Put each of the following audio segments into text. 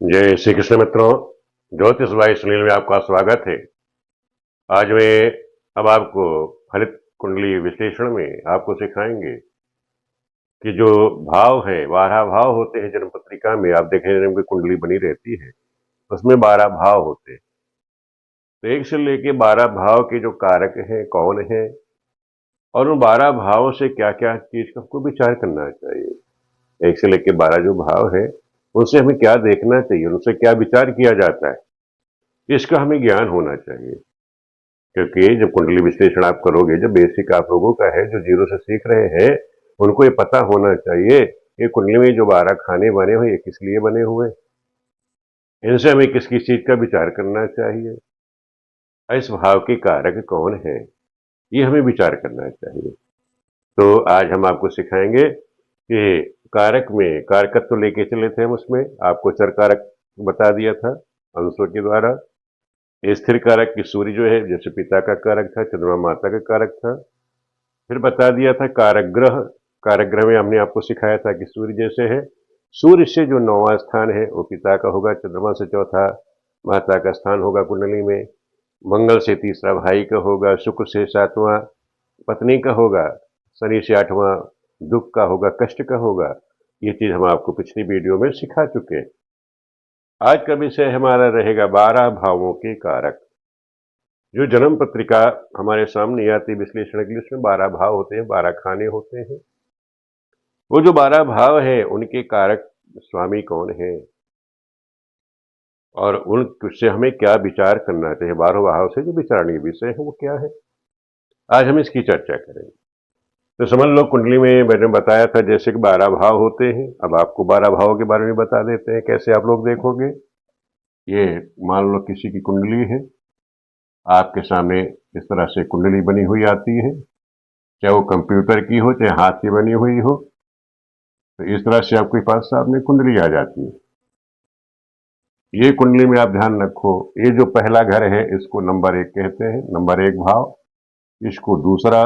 जय श्री कृष्ण मित्रों। ज्योतिष भाई सुनील में आपका स्वागत है। आज मैं अब आपको फलित कुंडली विश्लेषण में आपको सिखाएंगे कि जो भाव है 12 भाव होते हैं जन्म पत्रिका में। आप देखें जन्म की कुंडली बनी रहती है, उसमें 12 भाव होते हैं। तो 1 से लेके 12 भाव के जो कारक हैं कौन है, और उन 12 भावों से क्या क्या चीज का आपको विचार करना चाहिए। 1 से लेके 12 जो भाव है उनसे हमें क्या देखना चाहिए, उनसे क्या विचार किया जाता है, इसका हमें ज्ञान होना चाहिए। क्योंकि जब कुंडली विश्लेषण आप करोगे, जब बेसिक आप लोगों का है, जो जीरो से सीख रहे हैं, उनको ये पता होना चाहिए ये कुंडली में जो 12 खाने बने हुए ये किस लिए बने हुए, इनसे हमें किस किस चीज का विचार करना चाहिए, इस भाव के कारक कौन है, ये हमें विचार करना चाहिए। तो आज हम आपको सिखाएंगे कि कारक में कारकत्व लेके चले थे हम, उसमें आपको चर कारक बता दिया था अंशों के द्वारा। स्थिर कारक की सूर्य जो है जैसे पिता का कारक था, चंद्रमा माता का कारक था। फिर बता दिया था कारक ग्रह में हमने आपको सिखाया था कि सूर्य जैसे है, सूर्य से जो 9वां स्थान है वो पिता का होगा, चंद्रमा से चौथा माता का स्थान होगा कुंडली में, मंगल से तीसरा भाई का होगा, शुक्र से 7वां पत्नी का होगा, शनि से 8वां दुख का होगा, कष्ट का होगा। ये चीज हम आपको पिछली वीडियो में सिखा चुके हैं। आज का विषय हमारा रहेगा 12 भावों के कारक। जो जन्म पत्रिका हमारे सामने आती है विश्लेषण के लिए, उसमें 12 भाव होते हैं, 12 खाने होते हैं। वो जो 12 भाव है उनके कारक स्वामी कौन है, और उनसे हमें क्या विचार करना चाहिए। 12 भाव से जो विचारणीय विषय है वो क्या है, आज हम इसकी चर्चा करेंगे। तो समझ लो, कुंडली में मैंने बताया था जैसे कि 12 भाव होते हैं। अब आपको 12 भावों के बारे में बता देते हैं कैसे आप लोग देखोगे। ये मान लो किसी की कुंडली है, आपके सामने इस तरह से कुंडली बनी हुई आती है, चाहे वो कंप्यूटर की हो चाहे हाथ से बनी हुई हो। तो इस तरह से आपके पास सामने कुंडली आ जाती है। ये कुंडली में आप ध्यान रखो, ये जो पहला घर है इसको नंबर 1 कहते हैं, नंबर 1 भाव। इसको दूसरा,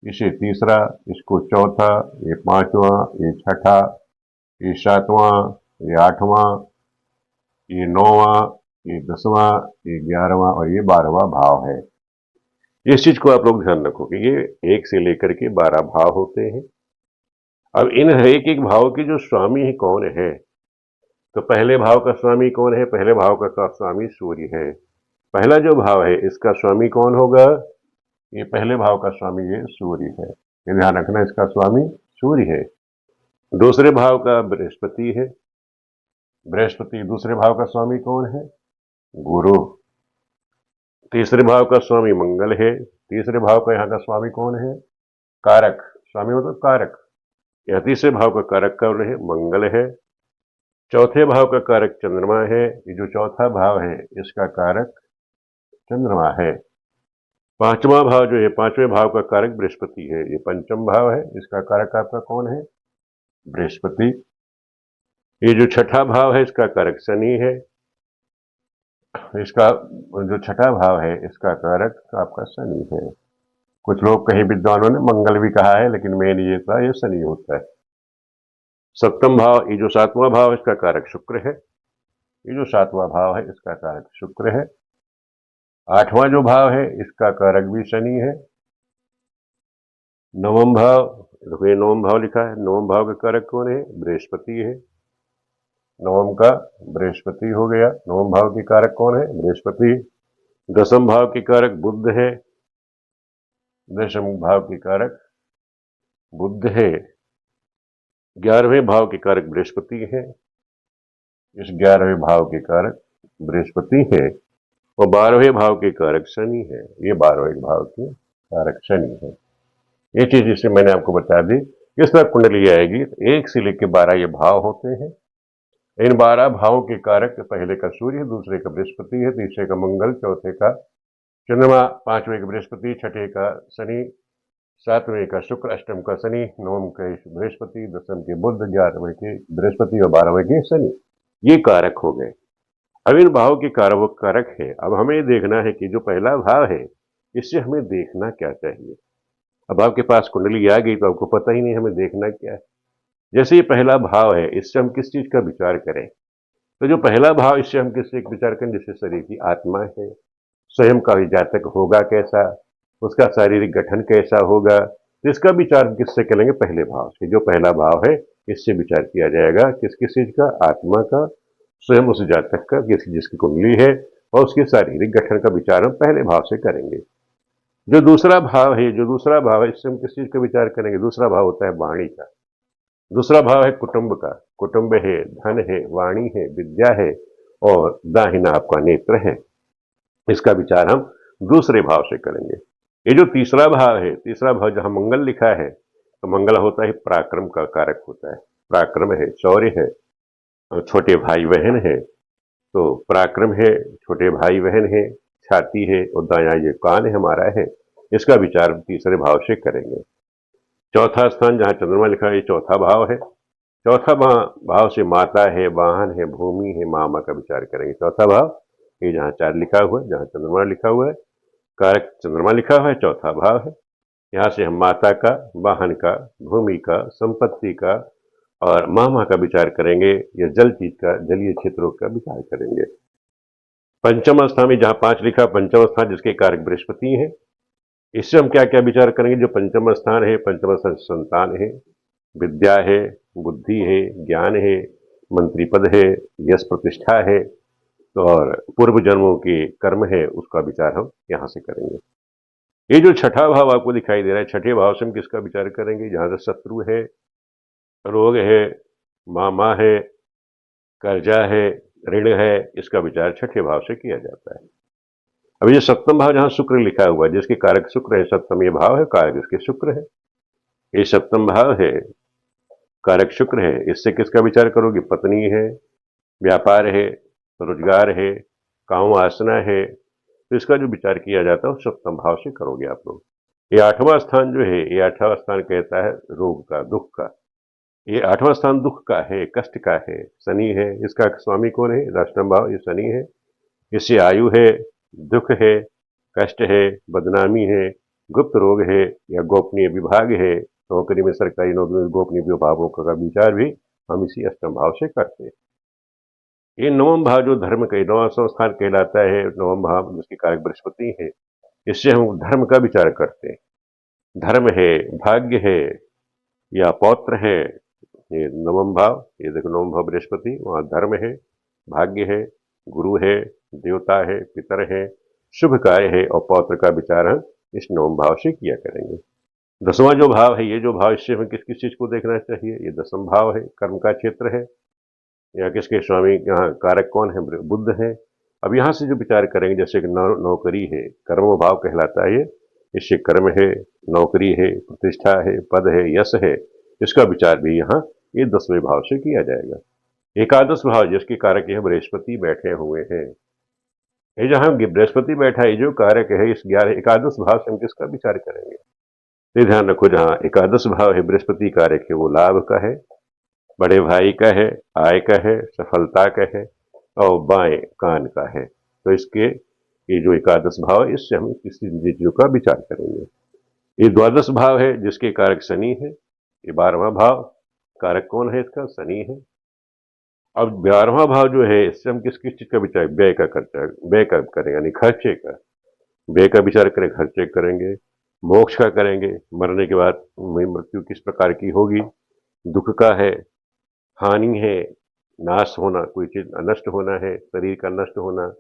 इसे तीसरा, इसको चौथा, ये 5वां, ये छठा, ये 7वां, ये 8वां, ये 9वां, ये 10वां, ये 11वां और ये 12वां भाव है। इस चीज को आप लोग ध्यान रखो कि ये 1 से लेकर के 12 भाव होते हैं। अब इन एक एक भाव के जो स्वामी है कौन है, तो पहले भाव का स्वामी कौन है, पहले भाव का स्वामी सूर्य है। पहला जो भाव है इसका स्वामी कौन होगा, ये पहले भाव का स्वामी ये सूर्य है, ये ध्यान रखना, इसका स्वामी सूर्य है। दूसरे भाव का बृहस्पति है, बृहस्पति दूसरे भाव का स्वामी कौन है, गुरु। तीसरे भाव का स्वामी मंगल है, तीसरे भाव का यहाँ का स्वामी कौन है, कारक। स्वामी मतलब कारक। यह तीसरे भाव का कारक कौन है, मंगल है। चौथे भाव का कारक चंद्रमा है, ये जो चौथा भाव है इसका कारक चंद्रमा है। पांचवा भाव जो है, पांचवें भाव का कारक बृहस्पति है, ये पंचम भाव है, इसका कारक आपका कौन है, बृहस्पति। ये जो छठा भाव है इसका कारक शनि है, इसका जो छठा भाव है इसका कारक आपका शनि है। कुछ लोग कहीं विद्वानों ने मंगल भी कहा है, लेकिन मेन ये था ये शनि होता है। सप्तम भाव, ये जो 7वां भाव इसका कारक शुक्र है, ये जो 7वां भाव है इसका कारक शुक्र है। 8वां जो भाव है इसका कारक भी शनि है। नवम भाव, देखो ये नवम भाव लिखा है, नवम भाव का कारक कौन है, बृहस्पति है। नवम का बृहस्पति हो गया, नवम भाव के कारक कौन है, बृहस्पति। 10वें भाव के कारक बुध है, 10वें भाव के कारक बुध है। 11वें भाव के कारक बृहस्पति है, इस 11वें भाव के कारक बृहस्पति है। और 12वें भाव के कारक शनि है, ये 12वें भाव के कारक शनि है। ये चीज जिससे मैंने आपको बता दी। किस तरह कुंडली आएगी, 1 से लेकर 12 ये भाव होते हैं। इन 12 भावों के कारक पहले का सूर्य, दूसरे का बृहस्पति है, तीसरे का मंगल, चौथे का चंद्रमा, 5वें का बृहस्पति, छठे का शनि, 7वें का शुक्र, अष्टम का शनि, नवम के बृहस्पति, 10वें के बुध, 11वें के बृहस्पति और 12वें के शनि। ये कारक हो गए। अब इन भाव के कारक है। अब हमें देखना है कि जो पहला भाव है इससे हमें देखना क्या चाहिए। अब आपके पास कुंडली आ गई तो आपको पता ही नहीं हमें देखना क्या है। जैसे ये पहला भाव है, इससे हम किस चीज का विचार करें। तो जो पहला भाव, इससे हम किससे विचार करें, जैसे शरीर की आत्मा है, स्वयं का जातक होगा कैसा, उसका शारीरिक गठन कैसा होगा, तो इसका विचार किससे करेंगे, पहले भाव से। जो पहला भाव है इससे विचार किया जाएगा किस किस चीज का, आत्मा का, स्वयं उस जातक का जिसकी कुंडली है, और उसके शारीरिक गठन का विचार हम पहले भाव से करेंगे। जो दूसरा भाव है, इससे हम किस चीज का विचार करेंगे, दूसरा भाव होता है वाणी का। दूसरा भाव है कुटुंब का। कुटुंब है, धन है, वाणी है, विद्या है, और दाहिना आपका नेत्र है। इसका विचार हम दूसरे भाव से करेंगे। ये जो तीसरा भाव है, तीसरा भाव जहां मंगल लिखा है, तो मंगल होता है पराक्रम का कारक होता है। पराक्रम है, शौर्य है, और छोटे भाई बहन है, तो पराक्रम है, छोटे भाई बहन है, छाती है, और दायां ये कान है हमारा है। इसका विचार तीसरे भाव से करेंगे। चौथा स्थान जहां चंद्रमा लिखा है, ये चौथा भाव है। चौथा भाव से माता है, वाहन है, भूमि है, मामा का विचार करेंगे। चौथा भाव ये जहां 4 लिखा हुआ है, जहां चंद्रमा लिखा हुआ है, कारक चंद्रमा लिखा हुआ है, चौथा भाव है। यहाँ से हम माता का, वाहन का, भूमि का, संपत्ति का और मामा का विचार करेंगे, या जल चीज का, जलीय क्षेत्रों का विचार करेंगे। पंचम स्थान में जहां 5 लिखा, पंचम स्थान जिसके कारक बृहस्पति है, इससे हम क्या क्या विचार करेंगे। जो पंचम स्थान है, पंचम स्थान संतान है, विद्या है, बुद्धि है, ज्ञान है, मंत्री पद है, यश प्रतिष्ठा है, और पूर्व जन्मों के कर्म है, उसका विचार हम यहां से करेंगे। ये जो छठा भाव आपको दिखाई दे रहा है, छठे भाव से हम किसका विचार करेंगे, जहां से शत्रु है, रोग है, मामा है, कर्जा है, ऋण है, इसका विचार छठे भाव से किया जाता है। अब ये सप्तम भाव जहां शुक्र लिखा हुआ है, जिसके कारक शुक्र है, सप्तम ये भाव है, कारक इसके शुक्र है। ये सप्तम भाव है, कारक शुक्र है, इससे किसका विचार करोगे, पत्नी है, व्यापार है, रोजगार है, काम वासना है, तो इसका जो विचार किया जाता है वो सप्तम भाव से करोगे आप लोग। ये 8वां स्थान जो है, ये 8वां स्थान कहता है रोग का, दुख का। ये 8वां स्थान दुख का है, कष्ट का है, शनि है, इसका स्वामी कौन है, अष्टम भाव, ये शनि है। इससे आयु है, दुख है, कष्ट है, बदनामी है, गुप्त रोग है, या गोपनीय विभाग है, नौकरी में, सरकारी नौकरी में गोपनीय विभागों का विचार भी हम इसी अष्टम भाव से करते हैं। ये नवम भाव जो धर्म का नवम स्थान कहलाता है, नवम भाव जिसके कारक बृहस्पति है, इससे हम धर्म का विचार करते हैं। धर्म है, भाग्य है, या पौत्र है, ये नवम भाव, ये देखो नवम भाव बृहस्पति, वहां धर्म है, भाग्य है, गुरु है, देवता है, पितर है, शुभ कार्य है, और पौत्र का विचार हम इस नवम भाव से किया करेंगे। 10वां जो भाव है, ये जो भाव, इससे हमें किस किस चीज को देखना चाहिए, ये 10वां भाव है, कर्म का क्षेत्र है, या किसके स्वामी, यहाँ कारक कौन है, बुध है। अब यहाँ से जो विचार करेंगे, जैसे कि नौकरी है, कर्म भाव कहलाता है ये, इससे कर्म है, नौकरी है, प्रतिष्ठा है, पद है, यश है, इसका विचार भी यहाँ ये 10वें भाव से किया जाएगा। एकादश भाव जिसके कारक यह बृहस्पति बैठे हुए हैं, ये जहाँ बृहस्पति बैठा है, जो कारक है, इस 11 एकादश भाव से हम किसका विचार करेंगे, ये ध्यान रखो। जहाँ एकादश भाव है, बृहस्पति कारक है, वो लाभ का है, बड़े भाई का है, आय का है, सफलता का है, और बाएं कान का है। तो इसके ये जो एकादश भाव है, इससे हम किसी चीजों का विचार करेंगे। ये द्वादश भाव है जिसके कारक शनि है। ये 12वां भाव, कारक कौन है इसका, शनि है। अब 12वां भाव जो है, इससे हम किस किस चीज का विचार, व्यय का खर्चा, व्यय का करेंगे, यानी खर्चे का, व्यय का विचार करें, खर्चे करेंगे। मोक्ष का करेंगे, मरने के बाद मृत्यु किस प्रकार की होगी। दुख का है, हानि है, नाश होना, कोई चीज नष्ट होना है, शरीर का नष्ट होना,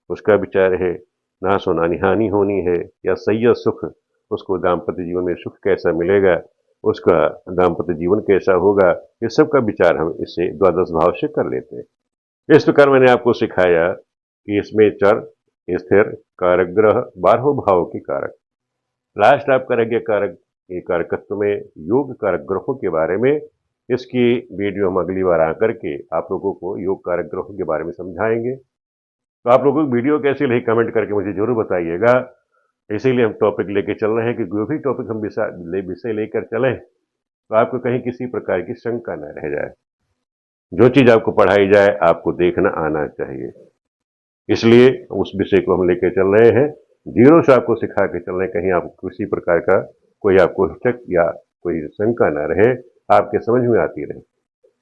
उसका विचार है। नाश होना, हानि होनी है, या सही सुख, उसको दाम्पत्य जीवन में सुख कैसा मिलेगा, उसका दाम्पत्य जीवन कैसा होगा, ये सब का विचार हम इससे द्वादश भाव से कर लेते हैं। इस प्रकार मैंने आपको सिखाया कि इसमें चर, स्थिर, कारक ग्रह, 12 भाव के कारक, लास्ट आप करेंगे कारक, ये कारकत्व में योग कारक ग्रहों के बारे में। इसकी वीडियो हम अगली बार आकर के आप लोगों को योग कारक ग्रहों के बारे में समझाएंगे। तो आप लोगों को वीडियो कैसी लगी कमेंट करके मुझे जरूर बताइएगा। इसीलिए हम टॉपिक लेके चल रहे हैं कि जो भी टॉपिक हम विषय लेकर चलें, तो आपको कहीं किसी प्रकार की शंका न रह जाए। जो चीज आपको पढ़ाई जाए, आपको देखना आना चाहिए। इसलिए उस विषय को हम लेकर चल रहे हैं, जीरो से आपको सिखा के चल रहे हैं। कहीं आपको किसी प्रकार का कोई आपको हिचक या कोई शंका न रहे, आपके समझ में आती रहे।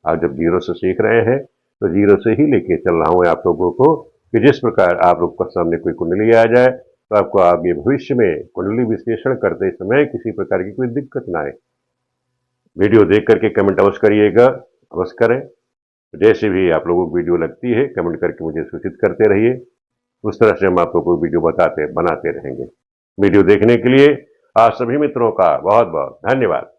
आप जब जीरो से सीख रहे हैं, तो जीरो से ही लेके चल रहा हूँ आप लोगों को कि जिस प्रकार आप लोग के सामने कोई कुंडली आ जाए तो आपको आगे भविष्य में कुंडली विश्लेषण करते समय किसी प्रकार की कोई दिक्कत ना आए। वीडियो देख करके कमेंट अवश्य करिएगा, अवश्य करें। जैसे भी आप लोगों को वीडियो लगती है कमेंट करके मुझे सूचित करते रहिए, उस तरह से हम आप लोगों को वीडियो बनाते रहेंगे। वीडियो देखने के लिए आप सभी मित्रों का बहुत बहुत धन्यवाद।